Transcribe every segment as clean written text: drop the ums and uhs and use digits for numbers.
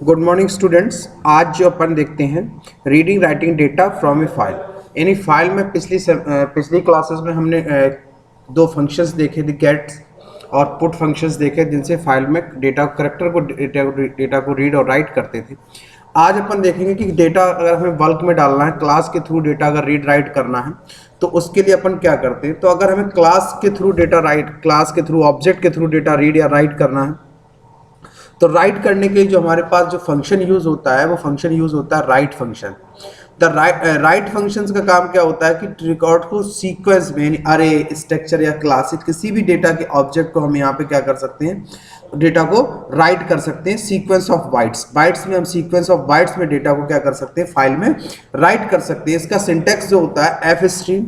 Good morning students. आज जो अपन देखते हैं reading writing data from A file. यानी फाइल में पिछली क्लासेस में हमने दो फंक्शंस देखे थे, गेट और पुट फंक्शंस देखे, जिनसे फाइल में डेटा को रीड और राइट करते थे। आज अपन देखेंगे कि डेटा अगर हमें बल्क में डालना है, क्लास के थ्रू डेटा अगर रीड राइट करना है तो उसके लिए अपन क्या करते हैं। तो अगर हमें क्लास के थ्रू डेटा राइट, क्लास के थ्रू, ऑब्जेक्ट के थ्रू डेटा रीड या राइट करना है, तो राइट करने के लिए जो हमारे पास जो फंक्शन यूज होता है वो फंक्शन यूज होता है right function. The right function का काम क्या होता है कि रिकॉर्ड को सीक्वेंस में, यानी अरे, स्ट्रक्चर या क्लासेस, किसी भी डेटा के ऑब्जेक्ट को हम यहाँ पे क्या कर सकते हैं, डेटा को राइट कर सकते हैं सीक्वेंस ऑफ बाइट्स। बाइट्स में हम सीक्वेंस ऑफ बाइट्स में डेटा को क्या कर सकते हैं, फाइल में राइट कर सकते हैं। इसका सिंटेक्स जो होता है, एफ स्ट्रीम,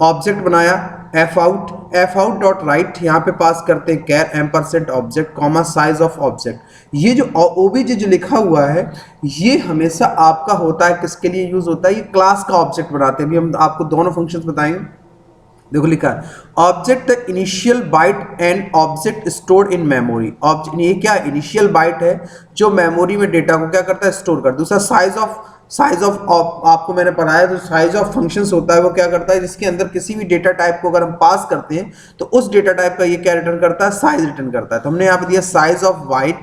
ऑब्जेक्ट बनाया एफ आउट डॉट राइट, यहाँ पे पास करते हैं char ampersand object comma size of object. ये जो ओबीजे जो लिखा हुआ है ये हमेशा आपका होता है, किसके लिए यूज होता है, ये क्लास का ऑब्जेक्ट बनाते हैं। अभी हम आपको दोनों फंक्शंस बताएंगे। देखो लिखा है object the initial byte and object stored in memory. Object ये क्या, इनिशियल बाइट है जो मेमोरी में डेटा को क्या करता है, स्टोर कर। दूसरा साइज ऑफ आपको मैंने पढ़ाया, तो साइज ऑफ फंक्शंस होता है वो क्या करता है, जिसके अंदर किसी भी डेटा टाइप को अगर हम पास करते हैं तो उस डेटा टाइप का ये क्या रिटर्न करता है, साइज रिटर्न करता है। तो हमने यहाँ पे दिया size of byte,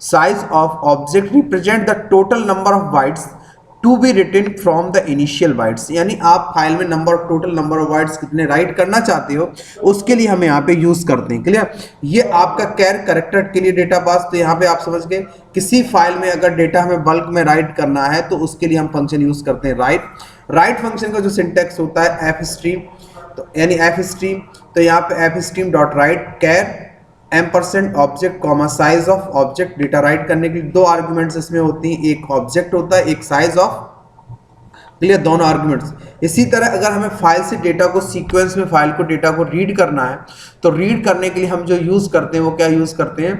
size of object represent the total number of bytes to be written from the initial bytes. यानी आप फाइल में टोटल नंबर ऑफ बाइट्स कितने राइट करना चाहते हो उसके लिए हम यहाँ पे यूज करते हैं। क्लियर। ये आपका कैर कैरेक्टर के लिए डेटा पास। तो यहाँ पे आप समझ गए, किसी फाइल में अगर डेटा हमें बल्क में राइट करना है तो उसके लिए हम फंक्शन यूज करते हैं राइट फंक्शन का जो सिंटेक्स होता है एफ स्ट्रीम, तो यानी एफ स्ट्रीम, तो यहाँ पे F stream dot write char ampersand object comma size of object. Data write करने के लिए दो आर्गुमेंट्स इसमें होती हैं, एक ऑब्जेक्ट होता है, एक साइज ऑफ। क्लियर, दोनों आर्गुमेंट्स। इसी तरह अगर हमें फाइल से डेटा को सीक्वेंस में फाइल को डेटा को रीड करना है तो रीड करने के लिए हम जो यूज करते हैं वो क्या यूज करते हैं,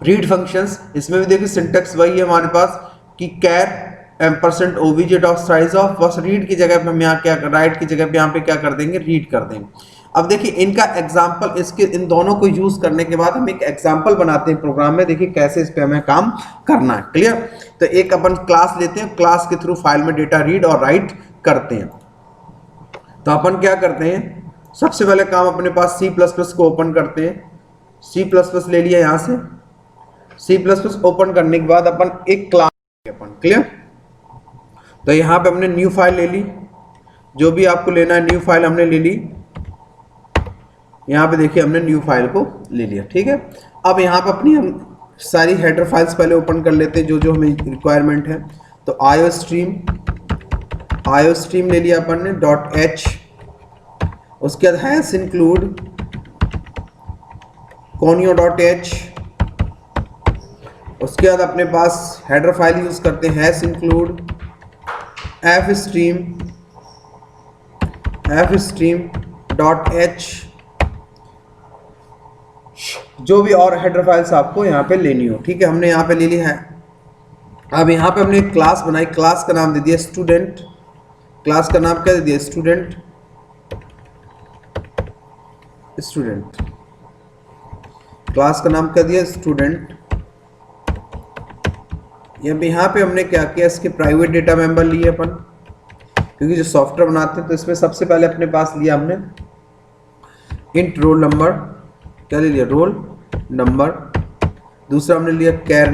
रीड फंक्शंस। इसमें भी देखिए सिंटेक्स वही है हमारे पास कि char ampersand OBJ dot size of, बस रीड की जगह पे हम यहाँ क्या, राइट की जगह पे यहाँ पे क्या कर देंगे, रीड कर देंगे। अब देखिए इनका एग्जाम्पल, इसके इन दोनों को यूज करने के बाद हम एक एग्जाम्पल बनाते हैं प्रोग्राम में। देखिए कैसे इस पे हमें काम करना है। क्लियर। तो एक अपन क्लास लेते हैं, क्लास के थ्रू फाइल में डेटा रीड और राइट करते हैं। तो अपन क्या करते हैं, सबसे पहले काम अपने पास सी प्लस प्लस को ओपन करते हैं। सी प्लस प्लस ले लिया यहाँ से। सी प्लस प्लस ओपन करने के बाद अपन एक क्लास अपन। क्लियर। तो यहाँ पे हमने न्यू फाइल ले ली, जो भी आपको लेना है न्यू फाइल हमने ले ली। यहाँ पे देखिए हमने न्यू फाइल को ले लिया। ठीक है। अब यहाँ पे अपनी हम सारी हेडर फाइल्स पहले ओपन कर लेते हैं जो जो हमें रिक्वायरमेंट है। तो आईओ स्ट्रीम ले लिया अपन ने डॉट एच, उसके बाद hash include conio dot H, उसके बाद अपने पास हेडर फाइल यूज करते हैं hash include F stream dot H, जो भी और हेडर फाइल्स आपको यहाँ पे लेनी हो। ठीक है, हमने यहाँ पे ले ली है। अब यहाँ पे हमने एक क्लास बनाई, क्लास का नाम दे दिया स्टूडेंट। क्लास का नाम क्या दे दिया, स्टूडेंट। क्लास का नाम क्या दिया, स्टूडेंट। यहाँ पे हमने क्या किया, इसके प्राइवेट डेटा मेंबर लिए अपन, क्योंकि जो सॉफ्टवेयर बनाते हैं तो इसमें सबसे पहले अपने पास लिया हमने इंट रोल नंबर। क्या ले लिया, रोल नंबर। दूसरा हमने लिया कैर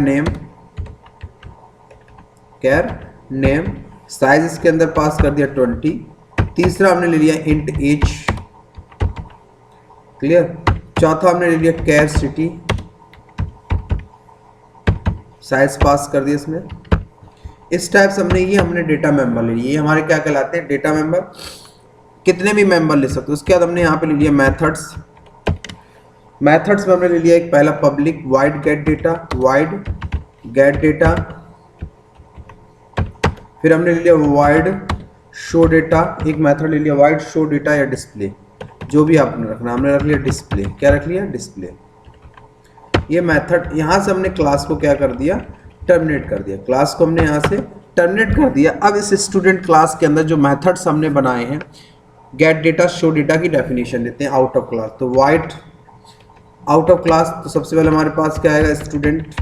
नेम, साइज इसके अंदर पास कर दिया 20। तीसरा हमने ले लिया इंट एज। क्लियर। चौथा हमने ले लिया कैर सिटी, साइज पास कर दिया इसमें। इस टाइप से हमने डेटा मेंबर ले लिए। ये हमारे क्या कहलाते हैं, डेटा मेंबर। कितने भी मेंबर ले सकते हो। उसके बाद हमने यहाँ पे ले लिया मेथड्स में हमने ले लिया एक पहला पब्लिक वाइड गेट डेटा, फिर हमने ले लिया वाइड शो डेटा, एक मेथड ले लिया वाइड शो डेटा या डिस्प्ले, जो भी आपने रखना। हमने रख लिया डिस्प्ले। क्या रख लिया, डिस्प्ले। ये मेथड यहाँ से हमने क्लास को क्या कर दिया, टर्मिनेट कर दिया। क्लास को हमने यहाँ से टर्मिनेट कर दिया। अब इस स्टूडेंट क्लास के अंदर जो मेथड्स हमने बनाए हैं, गेट डेटा शो डेटा की डेफिनेशन देते हैं आउट ऑफ क्लास। तो वाइड आउट ऑफ क्लास, तो सबसे पहले हमारे पास क्या आएगा, स्टूडेंट,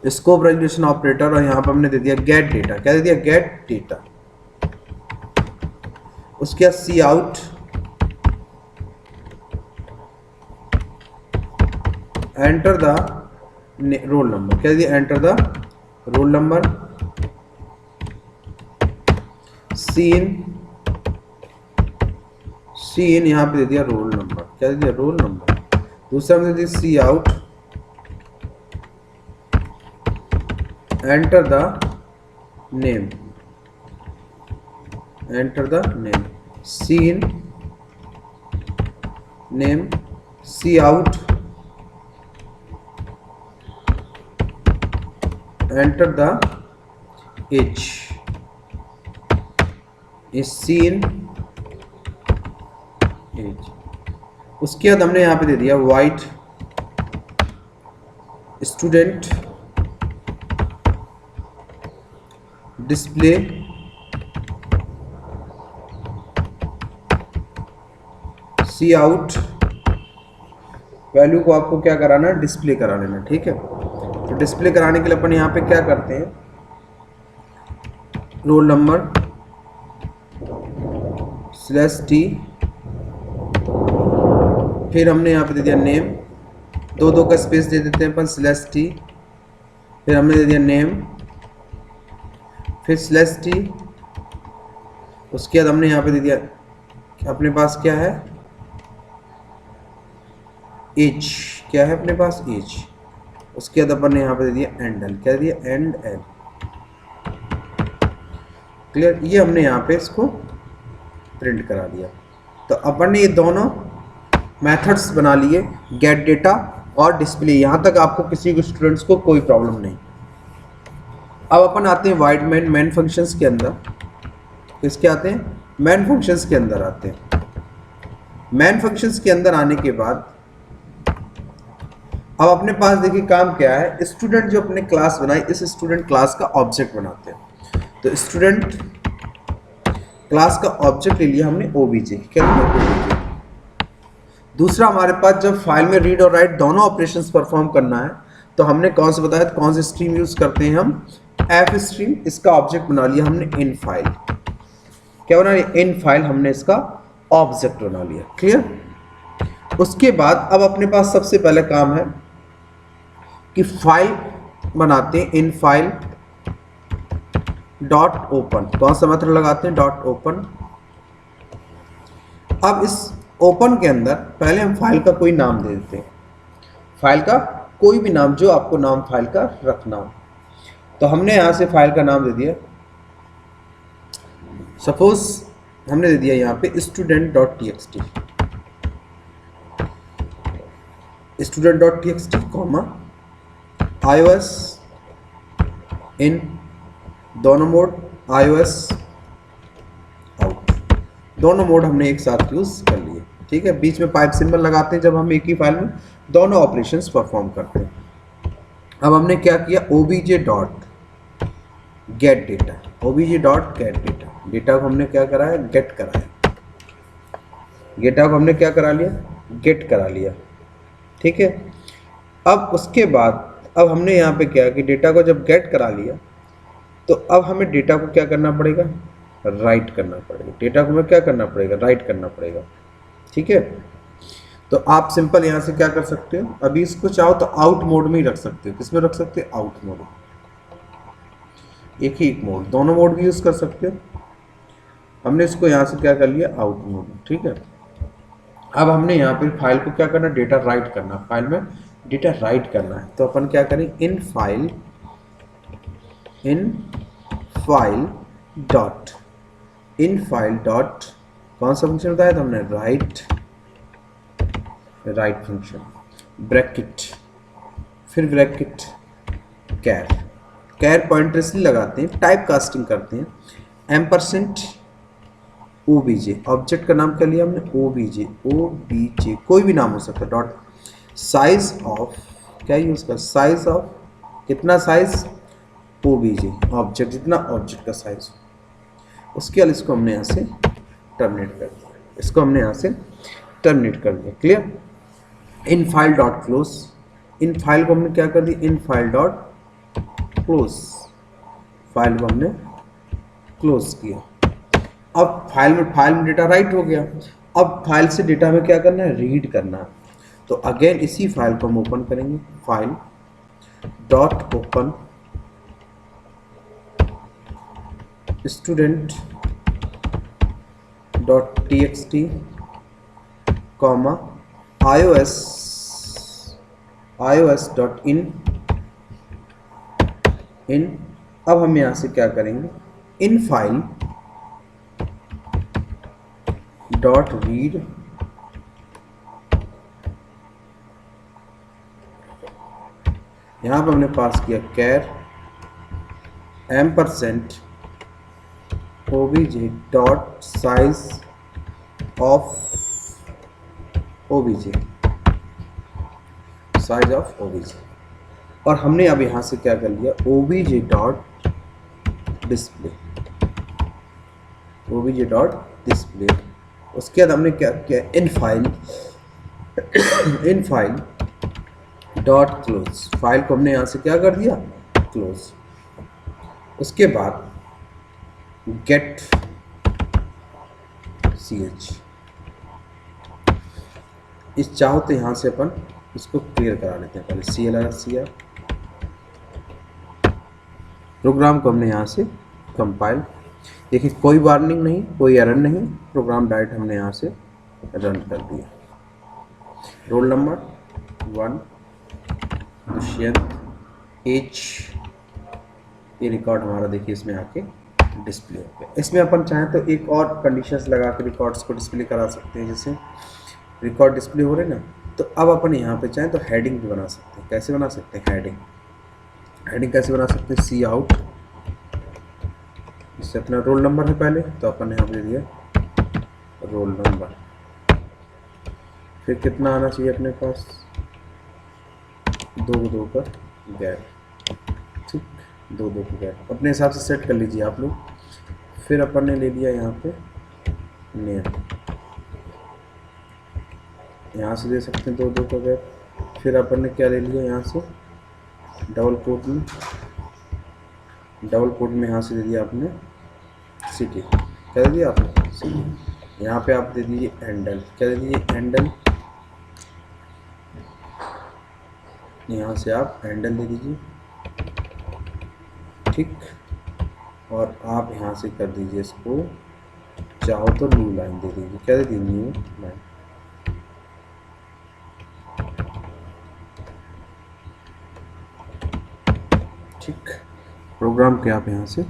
स्कोप रेजोल्यूशन ऑपरेटर, और यहाँ पर हमने दे दिया गेट डेटा, क्या दे दिया, गेट डेटा। उसके बाद C out, enter the roll number, क्या दे दिया, enter the roll number. Cin यहाँ पे दे दिया रोल नंबर, क्या दे दिया, रोल नंबर। दूसरा हमने दे दिया C out, enter the name, enter the name, cin name, C out, enter the age, is cin age. उसके बाद हमने यहाँ पे दे दिया write student display C out, value को आपको क्या कराना है, डिस्प्ले करा लेना, ठीक है। तो डिस्प्ले कराने के लिए अपन यहाँ पे क्या करते हैं, रोल नंबर स्लैश टी, फिर हमने यहाँ पे दे दिया नेम, दो का स्पेस दे देते हैं अपन, स्लैश टी, फिर हमने दे दिया नेम, फिर स्लैश टी। उसके बाद हमने यहाँ पे दे दिया, अपने पास क्या है, एज, क्या है अपने पास, एज। उसके बाद अपन ने यहाँ पे दे दिया एंड एल, क्या दे दिया, एंड एल, क्लियर। ये हमने यहाँ पे इसको प्रिंट करा दिया। तो अपन ने ये दोनों मेथड्स बना लिए, गेट डेटा और डिस्प्ले। यहाँ तक आपको किसी भी स्टूडेंट्स को कोई प्रॉब्लम नहीं। अब अपन आते हैं वाइड मेन फंक्शंस के अंदर। किसके आते हैं, मेन फंक्शंस के अंदर आते हैं। मेन फंक्शंस के अंदर आने के बाद अब अपने पास देखिए काम क्या है, स्टूडेंट जो अपने क्लास बनाई, इस स्टूडेंट क्लास का ऑब्जेक्ट बनाते हैं। तो स्टूडेंट क्लास का ऑब्जेक्ट ले लिया हमने ओबीजे, क्या लिया, ओबीजे। दूसरा हमारे पास जब फाइल में रीड और राइट दोनों ऑपरेशंस परफॉर्म करना है, तो हमने कौन से बताया, कौन सी स्ट्रीम यूज करते हैं हम, एफ स्ट्रीम। इसका ऑब्जेक्ट बना लिया हमने इन फाइल, क्या बना लिया, इन फाइल, हमने इसका ऑब्जेक्ट बना लिया, क्लियर। उसके बाद अब अपने पास सबसे पहले काम है कि फाइल बनाते हैं, इन फाइल डॉट ओपन, कौन सा मेथड लगाते हैं, डॉट ओपन। अब इस ओपन के अंदर पहले हम फाइल का कोई नाम दे देते हैं, फाइल का कोई भी नाम जो आपको नाम फाइल का रखना हो। तो हमने यहां से फाइल का नाम दे दिया, सपोज हमने दे दिया यहां पे student dot T x T, student dot T x T comma iOS इन, दोनों मोड iOS आउट, दोनों मोड हमने एक साथ यूज कर लिए, ठीक है। बीच में पाइप सिंबल लगाते हैं जब हम एक ही फाइल में दोनों ऑपरेशंस परफॉर्म करते हैं। अब हमने क्या किया, obj dot gate data, obj dot gate data, data को हमने क्या कराया, गेट कराया, डेटा को हमने क्या करा लिया, गेट करा लिया, ठीक है। अब उसके बाद अब हमने यहाँ पे क्या कि डेटा को जब गेट करा लिया, तो अब हमें डेटा को क्या करना पड़ेगा, राइट करना पड़ेगा, डेटा को हमें क्या करना पड़ेगा, राइट करना पड़ेगा, ठीक है। तो आप सिंपल यहाँ से क्या कर सकते हो, अभी इसको चाहो तो आउट मोड में ही रख सकते हो, किसमें रख सकते हो, आउट मोड, एक ही एक मोड, दोनों मोड भी यूज कर सकते हो। हमने इसको यहाँ से क्या कर लिया, आउट मोड, ठीक है। अब हमने यहाँ पे फाइल को क्या करना, डेटा राइट करना, फाइल में डेटा राइट करना है। तो अपन क्या करें, इन फाइल डॉट कौन सा फंक्शन बताया था हमने, राइट फंक्शन, ब्रैकेट, फिर ब्रैकेट कैर पॉइंटर इसलिए लगाते हैं, टाइप कास्टिंग करते हैं, एम्परसेंट ओबीजे, ऑब्जेक्ट का नाम क्या लिया हमने, ओबीजे, कोई भी नाम हो सकता है, डॉट साइज ऑफ, क्या यूज कर, साइज ऑफ, कितना साइज, ओबीजे, ऑब्जेक्ट जितना ऑब्जेक्ट का साइज। उसके बाद इसको हमने यहाँ से टर्मिनेट कर दिया, इसको हमने यहाँ से टर्मिनेट कर दिया, clear. In file dot close, in file को हमने क्या कर दिया, in file dot close, file को हमने क्लोज किया। अब फाइल में डेटा राइट हो गया। अब फाइल से डेटा में क्या करना है, रीड करना है। तो अगेन इसी फाइल को हम ओपन करेंगे, file dot open student dot TXT comma ios dot in. अब हम यहां से क्या करेंगे, इन फाइल डॉट रीड यहां पर हमने पास किया char ampersand obj dot size of obj, size of obj। और हमने अब यहां से क्या कर लिया, obj dot display, obj dot display. उसके बाद हमने क्या किया, in file dot close, file को हमने यहां से क्या कर दिया, क्लोज। उसके बाद गेट ch, इस चाहो तो यहां से अपन इसको क्लियर करा लेते हैं, पहले clr प्रोग्राम को हमने यहाँ से कंपाइल, देखिए कोई वार्निंग नहीं, कोई एरर नहीं, प्रोग्राम डायरेक्ट हमने यहाँ से रन कर दिया। रोल नंबर 1 दुष्यंत एज, ये रिकॉर्ड हमारा देखिए इसमें आके डिस्प्ले हो गया। इसमें अपन चाहें तो एक और कंडीशंस लगा के रिकॉर्ड्स को डिस्प्ले करा सकते हैं, जैसे रिकॉर्ड डिस्प्ले हो रहे ना, तो अब अपन यहाँ पे चाहें तो हेडिंग भी बना सकते हैं। कैसे बना सकते हैं हेडिंग कैसे बना सकते हैं, सी आउट, इससे अपना रोल नंबर है पहले, तो अपन यहाँ पे दिया रोल नंबर, फिर कितना आना चाहिए अपने पास, 2 का गैप, ठीक, 2 का गैप अपने हिसाब से सेट कर लीजिए आप लोग। फिर अपन ने ले लिया यहाँ पे नेम, यहाँ से दे सकते हैं 2 का गैप। फिर अपन ने क्या ले लिया यहाँ से, डबल कोट में यहाँ से दे दिया आपने सिटी, क्या दे दिया आपने सिटी। यहाँ पे आप दे दीजिए हैंडल, क्या दे दीजिए हैंडल, यहाँ से आप हैंडल दे दीजिए, ठीक। और आप यहाँ से कर दीजिए इसको, चाहो तो न्यू लाइन दे दीजिए, क्या दे दीजिए न्यू लाइन, ठीक। प्रोग्राम के आप यहाँ से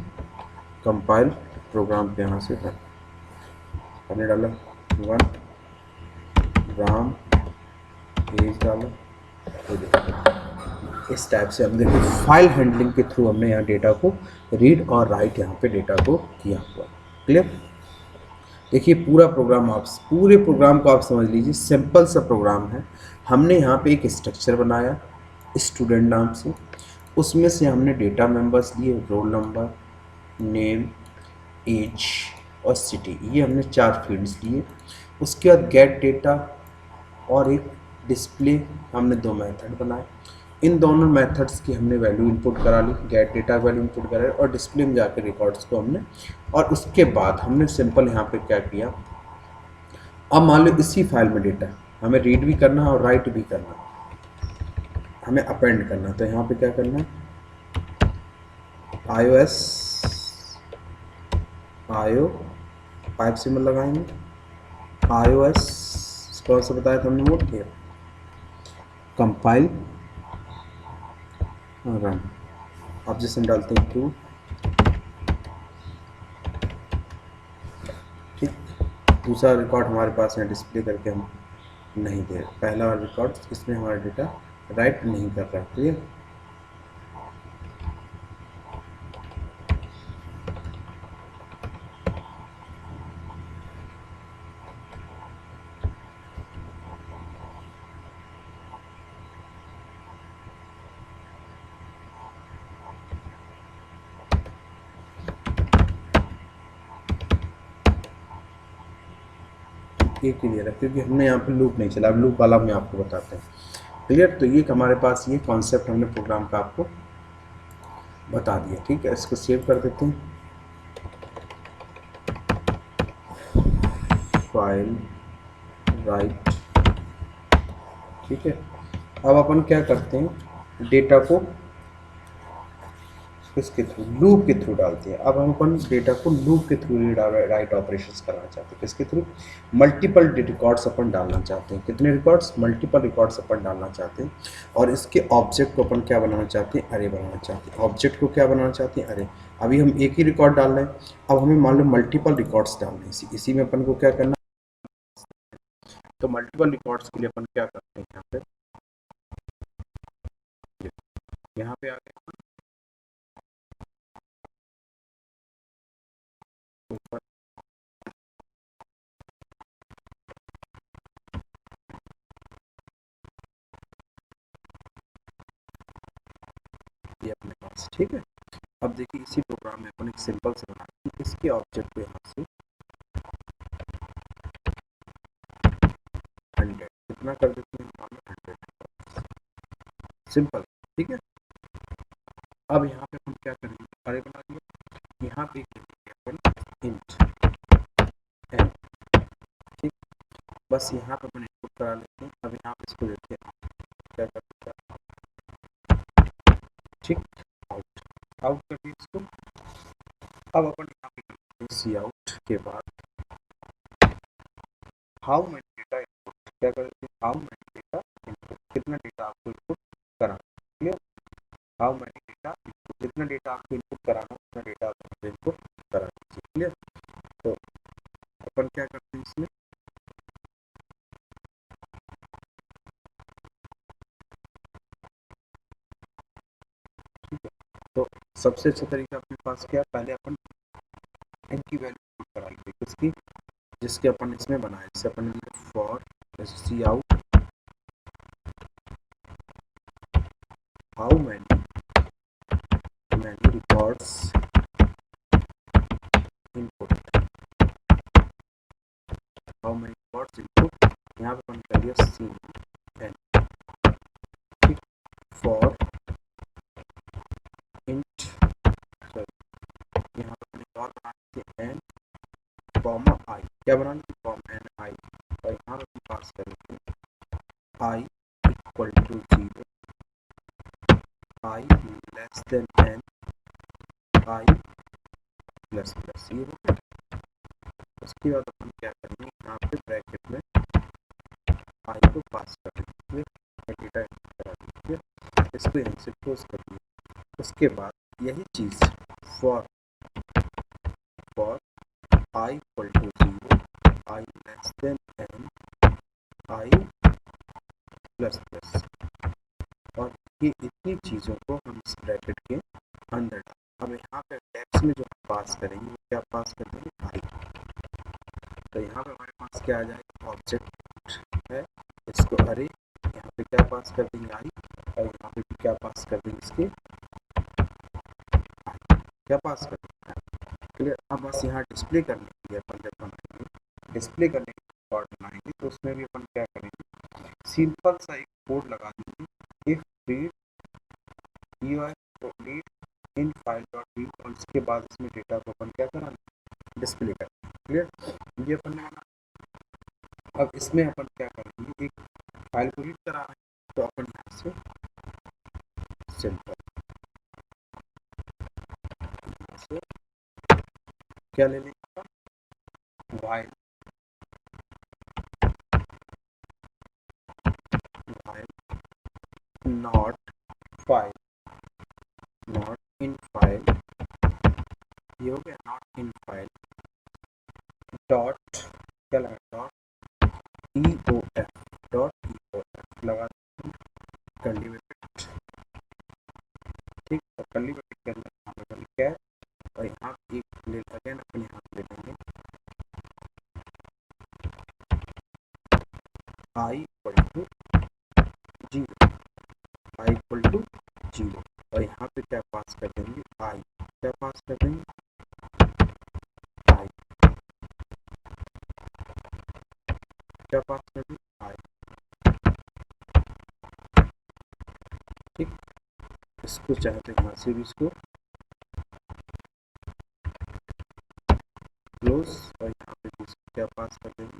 कंपाइल, प्रोग्राम पे यहाँ से हमने डाला 1 राम एज डाला, इस टाइप से हम देखिए फाइल हैंडलिंग के थ्रू हमने यहाँ डेटा को रीड और राइट यहाँ पे डेटा को किया हुआ। क्लियर, देखिए पूरे प्रोग्राम को आप समझ लीजिए, सिंपल सा प्रोग्राम है। हमने यहाँ पे एक स्ट्रक्चर बनाया स्टूडेंट नाम से, उसमें से हमने डेटा मेंबर्स लिए, रोल नंबर, नेम, एज और सिटी, ये हमने 4 फील्ड्स लिए। उसके बाद गेट डेटा और एक डिस्प्ले, हमने 2 मेथड बनाए। इन दोनों मेथड्स की हमने वैल्यू इनपुट करा ली, गेट डेटा वैल्यू इनपुट करा और डिस्प्ले में जाकर रिकॉर्ड्स को हमने, और उसके बाद हमने सिंपल यहाँ पे क्या किया, अब मान लो इसी फाइल में डेटा हमें रीड भी करना है और राइट भी करना है, हमें अपेंड करना है। तो यहाँ पे क्या करना है, आयो पाइप सिंबल लगाएंगे, iOS कौन सा बताया था हमने, नोट किया, कंपाइल रन। अब जैसे हम डालते हैं 2, ठीक। दूसरा रिकॉर्ड हमारे पास यहाँ डिस्प्ले करके हम नहीं दे रहे, पहला रिकॉर्ड इसमें हमारा डेटा राइट नहीं कर रहा। क्लियर, एक ही दे रहा है क्योंकि हमने यहाँ पे लूप नहीं चला। अब लूप वाला हम आपको बताते हैं। क्लियर? तो ये हमारे पास ये कॉन्सेप्ट हमने प्रोग्राम का आपको बता दिया। ठीक है, इसको सेव कर देते हैं। File write. ठीक है, अब अपन क्या करते हैं, डेटा को किसके थ्रू, लूप के थ्रू डालते हैं। अब हम अपन डेटा को लूप के थ्रू राइट ऑपरेशंस करना चाहते हैं। किसके थ्रू? मल्टीपल रिकॉर्ड्स अपन डालना चाहते हैं। कितने रिकॉर्ड्स? मल्टीपल रिकॉर्ड्स अपन डालना चाहते हैं। और इसके ऑब्जेक्ट को अपन क्या बनाना चाहते हैं? अरे बनाना चाहते हैं। ऑब्जेक्ट को क्या बनाना चाहते हैं? अरे। अभी हम एक ही रिकॉर्ड डाल रहे हैं, अब हमें मान लो मल्टीपल रिकॉर्ड्स डालने हैं। इसी में अपन को क्या करना, तो मल्टीपल रिकॉर्ड्स के लिए अपन क्या करते हैं, यहाँ पे आ गए ऊपर, ये अपने पास। ठीक है, अब देखिए इसी प्रोग्राम में अपन एक सिंपल से बनाते हैं। इसके ऑब्जेक्ट को यहाँ से 100 कितना कर देते हैं, 100 सिंपल। ठीक है, अब यहाँ पे हम क्या करेंगे, अरे बना दिया, यहाँ पे अपन इंट एन। ठीक, बस यहाँ पे अपन इनपुट करा लेते हैं। अब यहाँ पे इसको देते हैं, क्या करते हैं, ठीक, आउट। आउट कर दिया इसको। अब अपन यहाँ पे करते हैं सी आउट के बाद हाउ मैनी डेटा इनपुट, क्या करते हैं, हाउ मैनी डेटा इनपुट, कितना डेटा आपको इनपुट कराना। Clear? How many data input, जितना डेटा आपको इनपुट कराना उतना डेटा आपको इनपुट कराना चाहिए। क्लियर? तो अपन क्या करते हैं इसमें, ठीक है, तो सबसे अच्छा तरीका अपने पास क्या है, पहले अपन एन की वैल्यू इनपुट करा लेते हैं। किसकी? जिसके अपन इसमें बनाए, जैसे अपन for cout how many records input, how many records input, यहाँ पे अपन कर दिया सी एन। ठीक, फॉर इंट, यहाँ पे अपन और बना देते हैं एन कॉमा आई। क्या बनाना है, कॉमा एन आई। और यहाँ पे पास कर देते हैं i equal to 0, I less than N, I plus plus. ये हो गया। उसके बाद अपन क्या करेंगे, यहाँ पे ब्रैकेट में आई को पास कर देंगे, डेटा करा देंगे, इसको यहाँ से क्लोज कर दिए। उसके बाद यही चीज for I equal to 0, I less than N, I plus plus. और ये इतनी चीज़ों को हम इस ब्रैकेट के अंदर डालें। अब यहाँ पे टेक्स्ट में जो पास करेंगे वो क्या पास करेंगे, आई। तो यहाँ पे हमारे पास क्या आ जाएगा, ऑब्जेक्ट है, इसको अरे, यहाँ पे क्या पास कर देंगे, आई। और यहाँ पे क्या पास कर देंगे, इसके क्या पास कर देंगे। क्लियर? अब बस यहाँ डिस्प्ले करने के लिए अपन जब बनाएंगे, डिस्प्ले करने के रिकॉर्ड बनाएंगे, तो उसमें भी अपन क्या करेंगे, सिंपल सा एक कोड लगा देंगे, इफ रीड UI तो read in file dot read, और इसके बाद इसमें डेटा को अपन क्या कराना, डिस्प्ले करना। क्लियर? ये अपन ने बना। अब इसमें अपन क्या करेंगे, एक फाइल को रीड करा रहे हैं, तो अपन यहाँ से सिंपल से क्या ले लेंगे, while not file, not in file, ये हो गया, नॉट इन फाइल डॉट, क्या लगा, डॉट EOF, डॉट EOF लगा, कर्ली ब्रैकेट। ठीक, और कर्ली ब्रैकेट के अंदर यहाँ पे क्या है, और यहाँ एक ले अगेन अपन यहाँ ले लेंगे i equal to 0, i equal to 0, और यहाँ पे क्या पास कर देंगे, आई। क्या पास कर देंगे, आई। ठीक, इसको चाहे तो यहाँ से भी इसको क्लोज और यहाँ पे भी इसको क्या पास कर देंगे,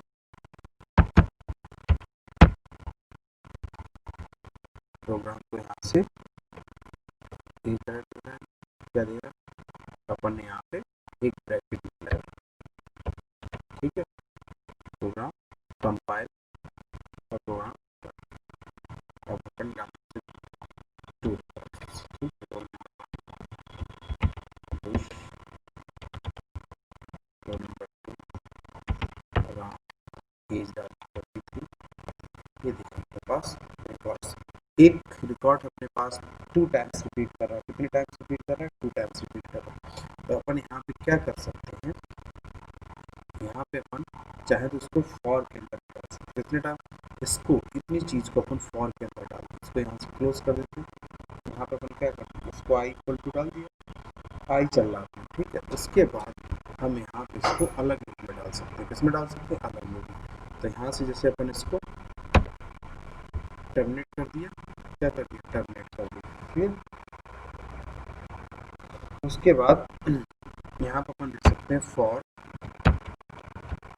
प्रोग्राम को यहाँ से क्या देगा अपन ने यहाँ पे एक ब्रैकेट निकला, ठीक है, प्रोग्राम कंपाइल और प्रोग्राम और बटन यहाँ से टू, ठीक है, ये देखिए अपने पास रिकॉर्ड्स, एक रिकॉर्ड अपने पास 2 टाइम्स रिपीट कर रहा है, कितने टाइम्स रिपीट कर रहा है, 2 टाइम्स रिपीट कर रहा है। तो अपन यहाँ पे क्या कर सकते हैं, यहाँ पे अपन चाहे तो इसको फॉर के अंदर डाल सकते हैं, कितने टाइम, इसको इतनी चीज़ को अपन फॉर के अंदर डाल दें, इसको यहाँ से क्लोज कर देते हैं। यहाँ पे अपन क्या करते हैं, इसको आई इक्वल टू डाल दिया, आई चल रहा है, ठीक है। उसके बाद हम यहाँ पे इसको अलग मोड में डाल सकते हैं, किसमें डाल सकते हैं, अलग मोड में। तो यहाँ से जैसे अपन इसको टर्मिनेट कर दिया, क्या कर दिया, टर्मिनेट कर दिया, फिर उसके बाद यहाँ पर अपन लिख सकते हैं for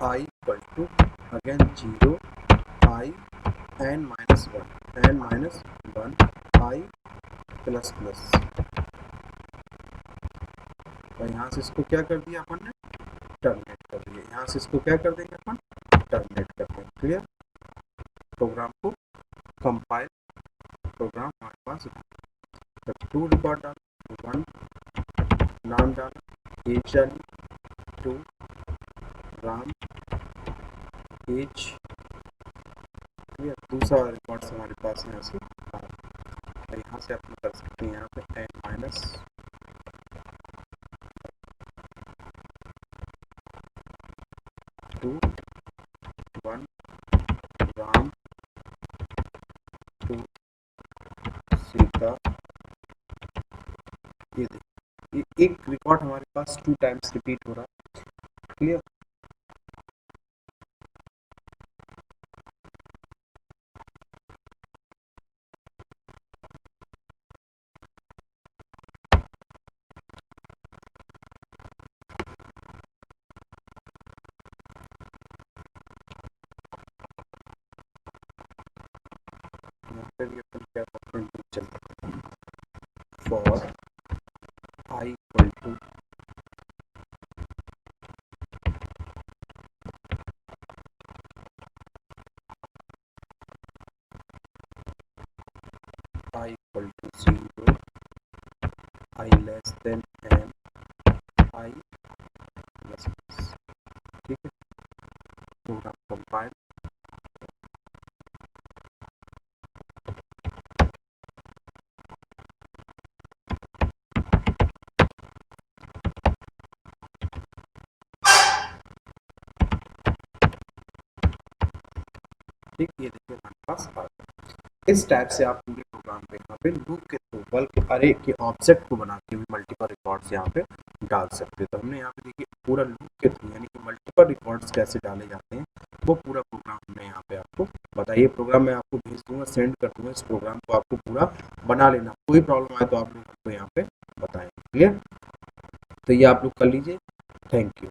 I equal to again 0 I N minus one I plus plus, और यहाँ से इसको क्या कर दिया अपन ने, टर्मिनेट कर दिया। यहाँ से इसको क्या कर देंगे अपन, टर्मिनेट कर देंगे, क्लियर। प्रोग्राम को कंपाइल, प्रोग्राम हमारे पास तो 2 रिकॉर्ड डाला, 1 नाम डाला, एज डाली, 2 राम एज, दूसरा रिकॉर्ड हमारे पास यहाँ से और यहाँ से अपन कर सकते हैं यहाँ पे एन माइनस 2 1 राम 2 सीता, ये देखिए एक रिकॉर्ड हमारे पास 2 टाइम्स रिपीट हो रहा है, क्लियर। यहाँ पे भी अपन क्या करते हैं, चलते हैं for I equal to I equal to 0 I less than N I plus plus, ठीक है। प्रोग्राम कंपाइल, ठीक, ये देखिए हमारे पास आ गया। इस टाइप से आप पूरे प्रोग्राम पे यहाँ पे लूप के थ्रू बल्कि अरे के ऑब्जेक्ट को बना के भी मल्टीपल रिकॉर्ड्स यहाँ पे डाल सकते हैं। तो हमने यहाँ पे देखिए पूरा लूप के थ्रू यानी कि मल्टीपल रिकॉर्ड्स कैसे डाले जाते हैं वो पूरा प्रोग्राम हमने यहाँ पे आपको बताइए। प्रोग्राम मैं आपको भेज दूंगा, सेंड कर दूंगा, इस प्रोग्राम को आपको पूरा बना लेना, कोई प्रॉब्लम आए तो आप लोग हमको यहाँ पे बताएंगे, क्लियर। तो ये आप लोग कर लीजिए, थैंक यू।